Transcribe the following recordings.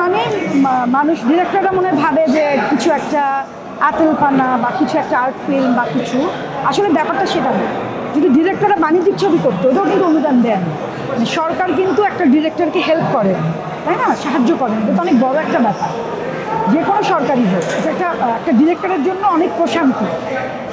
মানে মানুষ ডিরেক্টররা মনে ভাবে যে কিছু একটা আতেলপানা বা কিছু একটা আর্ট ফিল্ম বা কিছু, আসলে ব্যাপারটা সেটা না। যদি ডিরেক্টররা বাণিজ্যিক ছবি করতো ওটাও কিন্তু অনুদান দেন। মানে সরকার কিন্তু একটা ডিরেক্টরকে হেল্প করে, তাই না, সাহায্য করেন। এটা তো অনেক বড় একটা ব্যাপার, যে কোনো সরকারি হোক, এটা একটা ডিরেক্টরের জন্য অনেক প্রশান্তি।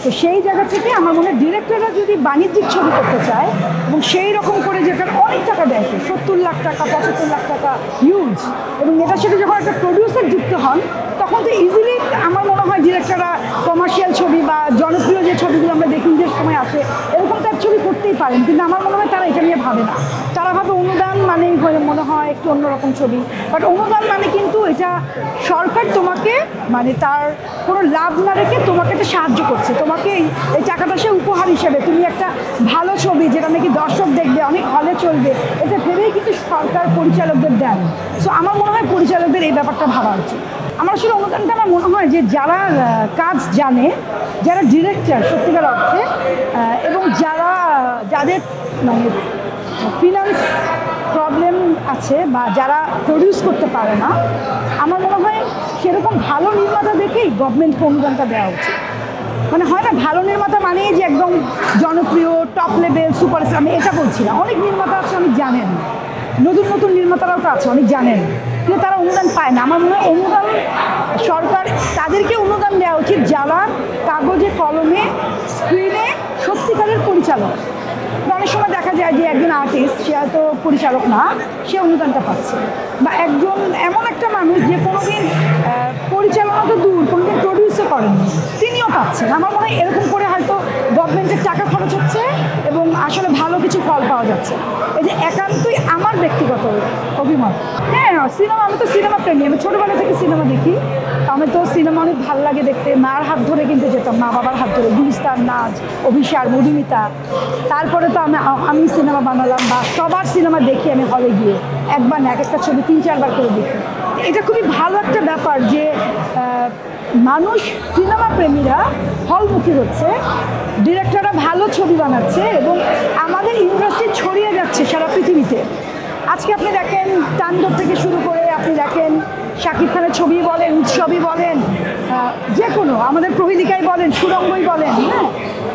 তো সেই জায়গা থেকে আমার মনে হয় ডিরেক্টররা যদি বাণিজ্যিক ছবি করতে চায় এবং সেই রকম করে যেখানে অনেক টাকা দেয়, 70 লাখ টাকা 75 লাখ টাকা ইউজ, এবং এটার সাথে যখন একটা প্রডিউসার যুক্ত হন তখন তো ইজিলি আমার মনে হয় ডিরেক্টররা কমার্শিয়াল ছবি বা জনপ্রিয় যে ছবিগুলো আমরা দেখি যে সময় আসে এরকম তার ছবি করতেই পারেন। কিন্তু আমার মনে হয় তারা এটা নিয়ে ভাবে না। তারা ভাবে অনুদান মানেই মনে হয় একটু অন্যরকম ছবি, বাট অনুদান মানে কিন্তু এটা সরকার তোমাকে মানে তার কোনো লাভ না রেখে তোমাকে একটা সাহায্য করছে, তোমাকে এই টাকাটা সে উপহার হিসেবে তুমি একটা ভালো ছবি যেটা নাকি দর্শক দেখবে, অনেক হলে চলবে, এটা ভেবেই কিন্তু সরকার পরিচালকদের দেন। সো আমার মনে হয় পরিচালকদের এই ব্যাপারটা ভাবা উচিত। আমার আসলে অনুদানটা আমার মনে হয় যে যারা কাজ জানে, যারা ডিরেক্টর সত্যিকার অর্থে, এবং যাদের মানে ফিনান্স প্রবলেম আছে বা যারা প্রডিউস করতে পারে না, আমার মনে হয় সেরকম ভালো নির্মাতা দেখেই গভর্নমেন্টকে অনুদানটা দেওয়া উচিত। মানে হয় না, ভালো নির্মাতা মানেই যে একদম জনপ্রিয় টপ লেভেল সুপারস্টার, আমি এটা বলছি না। অনেক নির্মাতা আছে অনেক জানেন, নতুন নতুন নির্মাতারাও তো আছে অনেক জানেন, কিন্তু তারা অনুদান পায় না। আমার মনে হয় অনুদান সরকার তাদেরকে অনুদান দেওয়া উচিত যারা কাগজে কলমে স্ক্রিনে সত্যিকারের পরিচালক। অনেক সময় দেখা যায় যে একজন আর্টিস্ট, সে হয়তো পরিচালক না, সে অনুদানটা পাচ্ছে, বা একজন এমন একটা মানুষ যে কোনোদিন পরিচালনা তো দূর, কোনোদিন প্রডিউসও করেননি, তিনিও পাচ্ছেন। আমার মনে হয় এরকম করে হয়তো গভর্নমেন্টের টাকা খরচ হচ্ছে এবং আসলে ভালো কিছু ফল পাওয়া যাচ্ছে। এই যে একান্তই আমার ব্যক্তিগত অভিমত। হ্যাঁ, সিনেমা, আমি তো সিনেমা প্রেমী, আমি ছোটোবেলা থেকে সিনেমা দেখি। আমি তো সিনেমা অনেক ভালো লাগে দেখতে, মার হাত ধরে কিন্তু যেতাম, মা বাবার হাত ধরে, গুলিস্তান, নাচ, অভিসার, মধুমিতা। তারপরে তো আমি সিনেমা বানালাম, বা সবার সিনেমা দেখি আমি হলে গিয়ে, একবার না, এক একটা ছবি 3-4 বার করে দেখি। এটা খুবই ভালো একটা ব্যাপার যে মানুষ, সিনেমা প্রেমীরা হলমুখী হচ্ছে, ডিরেক্টররা ভালো ছবি বানাচ্ছে এবং আমাদের ইন্ডাস্ট্রি ছড়িয়ে যাচ্ছে সারা পৃথিবীতে। আজকে আপনি দেখেন তাণ্ডব থেকে শুরু করে, আপনি দেখেন শাকিব খানের ছবি বলেন, উৎসবই বলেন, যে কোনো আমাদের প্রহেলিকাই বলেন, সুরঙ্গই বলেন, হ্যাঁ,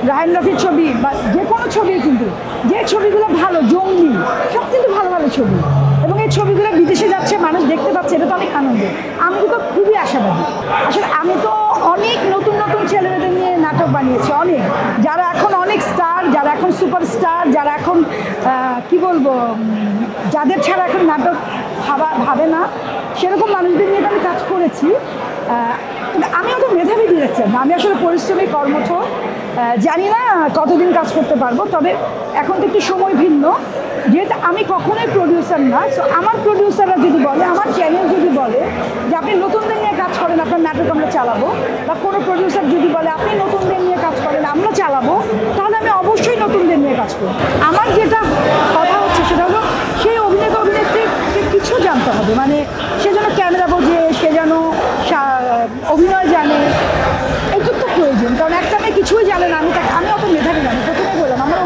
রায়হান রাফির ছবি বা যে কোনো ছবি, কিন্তু যে ছবিগুলো ভালো, জঙ্গলি, সব কিন্তু ভালো ভালো ছবি, এবং এই ছবিগুলো বিদেশে যাচ্ছে, মানুষ দেখতে পাচ্ছে, এটা তো অনেক আনন্দ। আমি তো খুবই আশাবাদী। আসলে আমি তো অনেক নতুন নতুন ছেলেমেয়েদের নিয়ে নাটক বানিয়েছি, অনেক, যারা এখন অনেক স্টার, যারা এখন সুপারস্টার, যারা এখন কি বলবো, যাদের ছাড়া এখন নাটক ভাবে না, সেরকম মানুষদের নিয়ে আমি কাজ করেছি। আমিও তো মেধাবী ডিরেক্টর না, আমি আসলে পরিশ্রমী, কর্মঠ, জানি না কতদিন কাজ করতে পারবো। তবে এখন তো একটু সময় ভিন্ন, যেহেতু আমি কখনোই প্রডিউসার না। সো আমার প্রডিউসাররা যদি বলে, আমার চ্যানেল যদি বলে যে আপনি নতুনদের নিয়ে কাজ করেন, আপনার নাটক আমরা চালাবো, বা কোনো প্রডিউসার যদি বলে আপনি নতুনদের নিয়ে কাজ করেন, আমরা চালাবো, তাহলে আমি অবশ্যই নতুনদের নিয়ে কাজ করব। আমার যেটা কথা হচ্ছে সেটা হলো সেই অভিনেতা অভিনেত্রীকে কিছু জানতে হবে, মানে সে যেন ক্যামেরা বোঝে, সে যেন অভিনয় জানে, এইটুকু তো প্রয়োজন। কারণ একটা মেয়ে কিছুই জানে না, আমি অত মেধাবী না, প্রথমে বললাম আমার